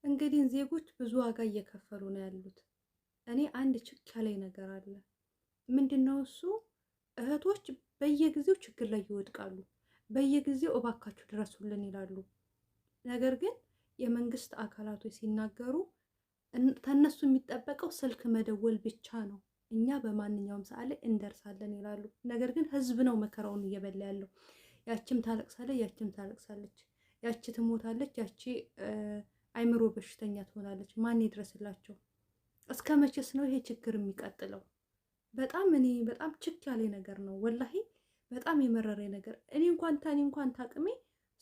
እንግዲህ ዜጎች ብዙ ዋጋ እየከፈሉ ነው ያሉት። እኔ አንድ ችክ ያለኝ ነገር አለ። ምንድነው እሱ? እህቶች በየጊዜው ችግር ላይ ይወድቃሉ። በየጊዜው እባካችሁ ድረሱልን ይላሉ። ነገር ግን የመንግስት አካላቶች ሲናገሩ ከነሱ የሚጠበቀው ስልክ መደወል ብቻ ነው። እኛ በማንኛውም ሰዓት ላይ እንደርሳለን ይላሉ። ነገር ግን ህዝብ ነው መከራውን እየበላ ያለው። ያችም ታለቅሳለች፣ ያችም ታለቅሳለች። ያቺ ትሞታለች፣ ያቺ አይምሮ በሽተኛ ትሆናለች። ማን ይድረስላቸው? እስከ መቼስ ነው ይሄ ችግር የሚቀጥለው? እኔ በጣም ችክ ያለኝ ነገር ነው ወላሂ፣ በጣም የመረረኝ ነገር። እኔ እንኳን ታቅሜ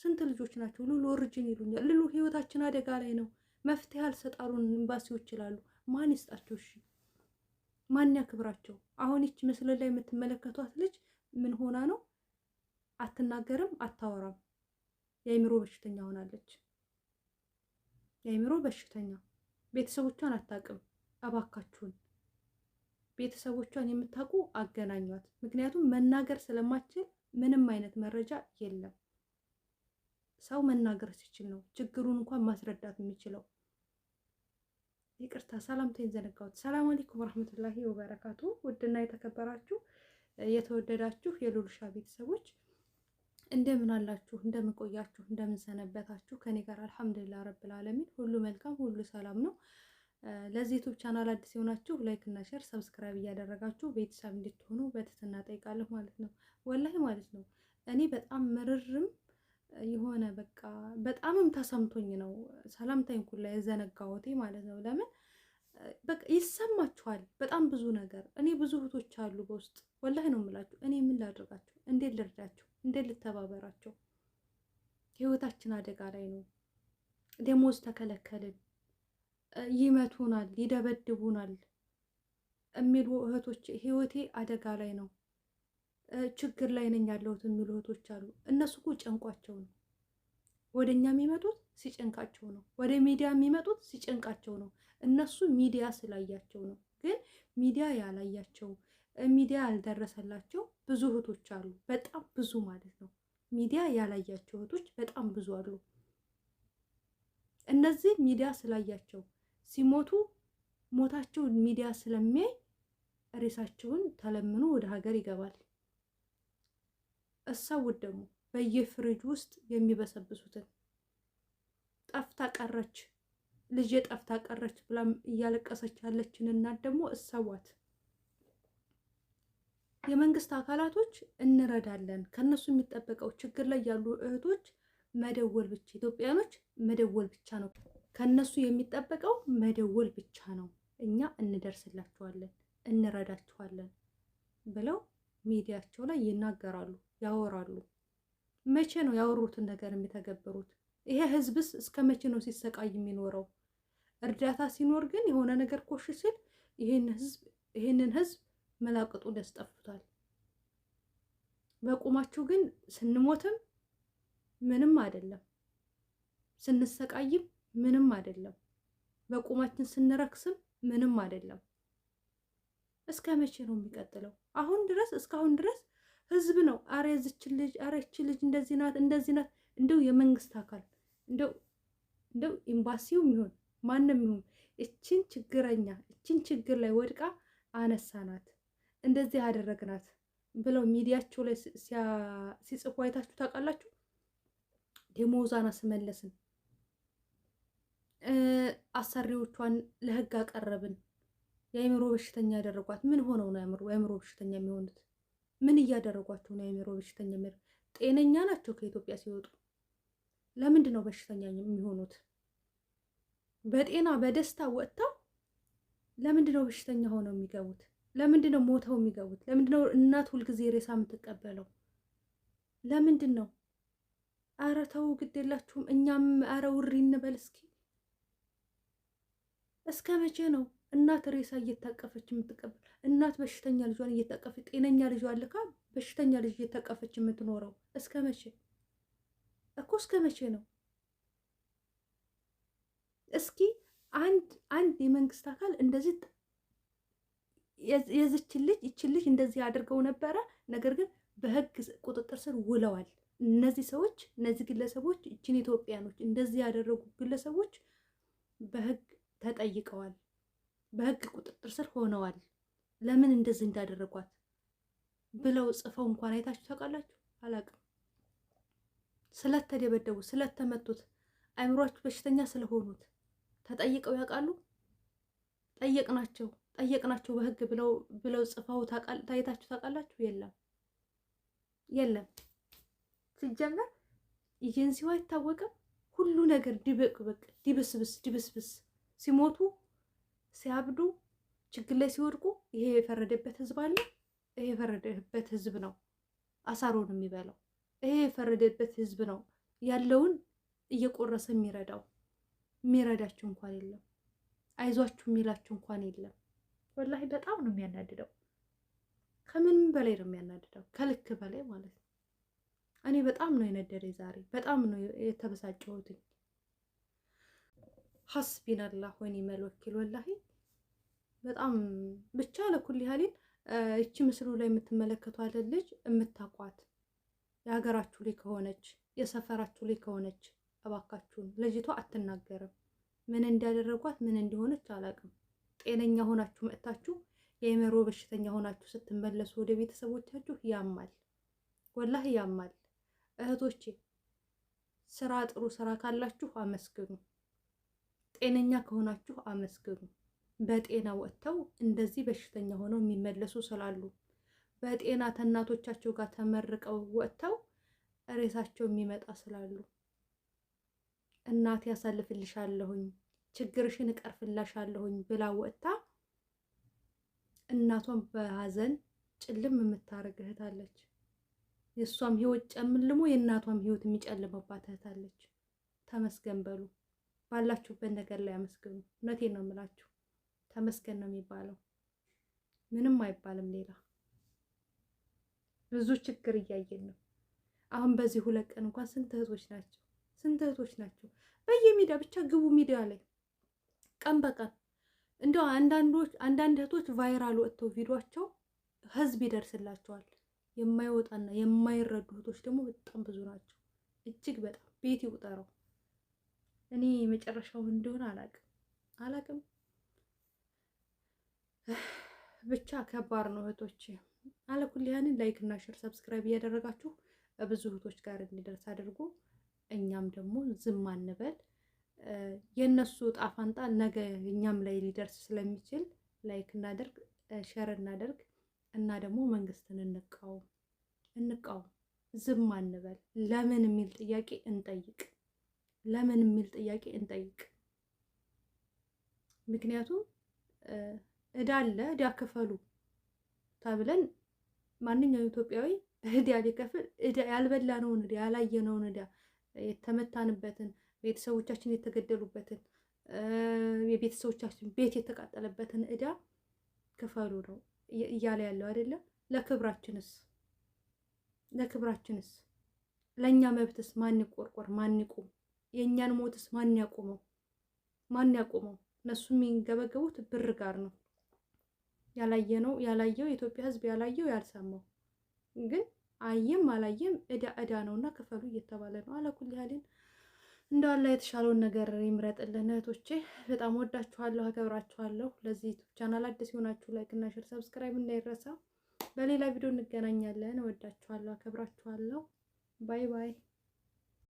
ስንት ልጆች ናቸው ሉሉ ኦሪጂን ይሉኛል። ሉሉ ህይወታችን አደጋ ላይ ነው፣ መፍትሄ አልሰጣሉን ኤምባሲዎች ይላሉ። ማን ይስጣቸው? እሺ ማን ያክብራቸው? አሁን ይች ምስል ላይ የምትመለከቷት ልጅ ምን ሆና ነው? አትናገርም፣ አታወራም። የአይምሮ በሽተኛ ሆናለች። የአይምሮ በሽተኛ ቤተሰቦቿን አታውቅም። እባካችሁን ቤተሰቦቿን የምታውቁ አገናኟት። ምክንያቱም መናገር ስለማትችል ምንም አይነት መረጃ የለም። ሰው መናገር ሲችል ነው ችግሩን እንኳን ማስረዳት የሚችለው። ይቅርታ ሰላምታዬን ዘነጋሁት። ሰላም አለይኩም ወራህመቱላሂ ወበረካቱ። ውድና የተከበራችሁ የተወደዳችሁ የሉልሻ ቤተሰቦች እንደምን አላችሁ? እንደምን ቆያችሁ? እንደምን ሰነበታችሁ? ከኔ ጋር አልሐምዱሊላህ ረብል ዓለሚን ሁሉ መልካም፣ ሁሉ ሰላም ነው። ለዚህ ዩቲዩብ ቻናል አዲስ የሆናችሁ ላይክ እና ሼር ሰብስክራይብ እያደረጋችሁ ቤተሰብ እንድትሆኑ በትህትና ጠይቃለሁ ማለት ነው። ወላሂ ማለት ነው እኔ በጣም ምርርም የሆነ በቃ በጣምም ተሰምቶኝ ነው ሰላምታዬን ሁላ የዘነጋሁት ማለት ነው። ለምን በቃ ይሰማችኋል በጣም ብዙ ነገር። እኔ ብዙ እህቶች አሉ በውስጥ ወላሂ ነው የምላችሁ። እኔ ምን ላድርጋችሁ? እንዴት ልርዳችሁ? እንዴት ልተባበራቸው? ህይወታችን አደጋ ላይ ነው። ደሞዝ ተከለከልን፣ ይመቱናል፣ ይደበድቡናል የሚሉ እህቶች ህይወቴ አደጋ ላይ ነው፣ ችግር ላይ ነኝ ያለሁት የሚሉ እህቶች አሉ። እነሱ እኮ ጨንቋቸው ነው ወደ እኛ የሚመጡት፣ ሲጨንቃቸው ነው ወደ ሚዲያ የሚመጡት፣ ሲጨንቃቸው ነው። እነሱ ሚዲያ ስላያቸው ነው። ግን ሚዲያ ያላያቸው ሚዲያ ያልደረሰላቸው ብዙ እህቶች አሉ። በጣም ብዙ ማለት ነው። ሚዲያ ያላያቸው እህቶች በጣም ብዙ አሉ። እነዚህ ሚዲያ ስላያቸው ሲሞቱ ሞታቸው ሚዲያ ስለሚያይ ሬሳቸውን ተለምኖ ወደ ሀገር ይገባል። እሰውት ደግሞ በየፍሪጅ ውስጥ የሚበሰብሱትን ጠፍታ ቀረች ልጄ ጠፍታ ቀረች ብላ እያለቀሰች ያለችን እናት ደግሞ እሰዋት። የመንግስት አካላቶች እንረዳለን። ከነሱ የሚጠበቀው ችግር ላይ ያሉ እህቶች መደወል ብቻ፣ ኢትዮጵያኖች መደወል ብቻ ነው ከነሱ የሚጠበቀው፣ መደወል ብቻ ነው። እኛ እንደርስላችኋለን፣ እንረዳችኋለን ብለው ሚዲያቸው ላይ ይናገራሉ፣ ያወራሉ። መቼ ነው ያወሩትን ነገር የሚተገብሩት? ይሄ ህዝብስ እስከ መቼ ነው ሲሰቃይ የሚኖረው? እርዳታ ሲኖር ግን የሆነ ነገር ኮሽ ሲል ይሄንን ህዝብ መላቅጡ ያስጠፉታል። በቁማችሁ ግን ስንሞትም ምንም አይደለም፣ ስንሰቃይም ምንም አይደለም፣ በቁማችን ስንረክስም ምንም አይደለም። እስከ መቼ ነው የሚቀጥለው? እስካሁን ድረስ ህዝብ ነው አረ ያዝች ልጅ፣ አረ ይቺ ልጅ እንደዚህ ናት፣ እንደዚህ ናት። እንደው የመንግስት አካል እንደው ኤምባሲው ይሁን ማንም ይሁን እቺን ችግረኛ እቺን ችግር ላይ ወድቃ አነሳናት፣ እንደዚህ ያደረግናት ብለው ሚዲያቸው ላይ ሲጽፉ አይታችሁ ታውቃላችሁ? ደሞዟን አስመለስን፣ አሰሪዎቿን ለህግ አቀረብን፣ የአእምሮ በሽተኛ ያደረጓት። ምን ሆነው ነው የአእምሮ በሽተኛ የሚሆኑት? ምን እያደረጓቸው ነው የአእምሮ በሽተኛ የሚሆኑት? ጤነኛ ናቸው ከኢትዮጵያ ሲወጡ። ለምንድን ነው በሽተኛ የሚሆኑት? በጤና በደስታ ወጥተው ለምንድን ነው በሽተኛ ሆነው የሚገቡት? ለምንድን ነው ሞተው የሚገቡት? ለምንድን ነው እናት ሁልጊዜ ሬሳ የምትቀበለው? ለምንድን ነው? አረ ተው ግድ የላችሁም። እኛም አረ ውሪ እንበል እስኪ። እስከ መቼ ነው እናት ሬሳ እየታቀፈች የምትቀበል? እናት በሽተኛ ልጇን እየታቀፈች፣ ጤነኛ ልጇን ልካ በሽተኛ ልጅ እየታቀፈች የምትኖረው እስከ መቼ እኮ? እስከ መቼ ነው? እስኪ አንድ የመንግስት አካል እንደዚህ ይችን ልጅ እንደዚህ አድርገው ነበረ፣ ነገር ግን በህግ ቁጥጥር ስር ውለዋል። እነዚህ ግለሰቦች እችን ኢትዮጵያኖች እንደዚህ ያደረጉ ግለሰቦች በህግ ተጠይቀዋል። በህግ ቁጥጥር ስር ሆነዋል። ለምን እንደዚህ እንዳደረጓት ብለው ጽፈው እንኳን አይታችሁ ታውቃላችሁ? አላውቅም። ስለተደበደቡ ስለተመቱት አይምሯችሁ በሽተኛ ስለሆኑት ተጠይቀው ያውቃሉ? ጠየቅናቸው በህግ ብለው ጽፈው ታይታችሁ ታውቃላችሁ? የለም። ሲጀመር ኤጀንሲው አይታወቅም። ሁሉ ነገር ድብቅብቅ ድብስብስ ሲሞቱ ሲያብዱ ችግር ላይ ሲወድቁ ይሄ የፈረደበት ህዝብ አለ። ይሄ የፈረደበት ህዝብ ነው አሳሮን የሚበላው። ይሄ የፈረደበት ህዝብ ነው ያለውን እየቆረሰ የሚረዳችሁ እንኳን የለም። አይዟችሁ የሚላችሁ እንኳን የለም። ወላሂ በጣም ነው የሚያናድደው። ከምንም በላይ ነው የሚያናድደው፣ ከልክ በላይ ማለት ነው። እኔ በጣም ነው የነደደኝ ዛሬ፣ በጣም ነው የተበሳጨሁት። ሐስቢናላህ ወኒዕመል ወኪል ወላሂ በጣም ብቻ ለኩል ያህሊን እቺ ምስሉ ላይ የምትመለከቷት ልጅ የምታቋት የሀገራችሁ ላይ ከሆነች የሰፈራችሁ ላይ ከሆነች እባካችሁን፣ ልጅቷ አትናገርም። ምን እንዳደረጓት ምን እንደሆነች አላውቅም። ጤነኛ ሆናችሁ መጥታችሁ የአእምሮ በሽተኛ ሆናችሁ ስትመለሱ ወደ ቤተሰቦቻችሁ ያማል፣ ወላሂ ያማል። እህቶቼ ስራ ጥሩ ስራ ካላችሁ አመስግኑ። ጤነኛ ከሆናችሁ አመስግኑ። በጤና ወጥተው እንደዚህ በሽተኛ ሆነው የሚመለሱ ስላሉ፣ በጤና ከእናቶቻቸው ጋር ተመርቀው ወጥተው ሬሳቸው የሚመጣ ስላሉ፣ እናቴ ያሳልፍልሻለሁኝ ችግርሽን እቀርፍላሻለሁኝ ብላ ወጥታ እናቷን በሀዘን ጭልም የምታረግ እህት አለች። የእሷም ህይወት ጨምልሞ የእናቷም ህይወት የሚጨልምባት እህት አለች። ተመስገን በሉ። ባላችሁበት ነገር ላይ አመስግኑ። እውነቴን ነው የምላችሁ። ተመስገን ነው የሚባለው፣ ምንም አይባልም ሌላ። ብዙ ችግር እያየን ነው። አሁን በዚህ 2 ቀን እንኳን ስንት እህቶች ናቸው በየሚዲያ ብቻ ግቡ፣ ሚዲያ ላይ ቀን በቀን እንደው አንዳንድ እህቶች ቫይራል ወጥተው ቪዲዮአቸው ህዝብ ይደርስላቸዋል። የማይወጣና የማይረዱ እህቶች ደግሞ በጣም ብዙ ናቸው። እጅግ በጣም ቤት ይቁጠረው። እኔ መጨረሻው እንደሆነ አላቅም። ብቻ ከባድ ነው እህቶች። አለኩል ያንን ላይክ እና ሼር ሰብስክራይብ እያደረጋችሁ ብዙ እህቶች ጋር እንዲደርስ አድርጎ እኛም ደግሞ ዝም አንበል። የነሱ ጣፋንጣ ነገ እኛም ላይ ሊደርስ ስለሚችል ላይክ እናደርግ፣ ሼር እናደርግ እና ደግሞ መንግስትን እንቃወም። ዝም አንበል። ለምን የሚል ጥያቄ እንጠይቅ። ምክንያቱም እዳ አለ፣ እዳ ክፈሉ ተብለን ማንኛውም ኢትዮጵያዊ እዳ ሊከፍል፣ ያልበላነውን እዳ ያላየነውን እዳ የተመታንበትን ቤተሰቦቻችን የተገደሉበትን የቤተሰቦቻችን ቤት የተቃጠለበትን እዳ ክፈሉ ነው እያለ ያለው አይደለም። ለክብራችንስ ለእኛ መብትስ ማን ይቆርቆር? ማን ይቁም? የእኛን ሞትስ ማን ያቆመው? እነሱ የሚንገበገቡት ብር ጋር ነው። ያላየው የኢትዮጵያ ሕዝብ ያላየው ያልሰማው ግን አየም አላየም እዳ ነውና ክፈሉ እየተባለ ነው። አለኩል ያህልን እንደው አላህ የተሻለውን ነገር ይምረጥልን። እህቶቼ በጣም ወዳችኋለሁ፣ አከብራችኋለሁ። ለዚህ ዩቲዩብ ቻናል አዲስ ሆናችሁ ላይክ እና ሼር ሰብስክራይብ እንዳይረሳ። በሌላ ቪዲዮ እንገናኛለን። ወዳችኋለሁ፣ አከብራችኋለሁ። ባይ ባይ።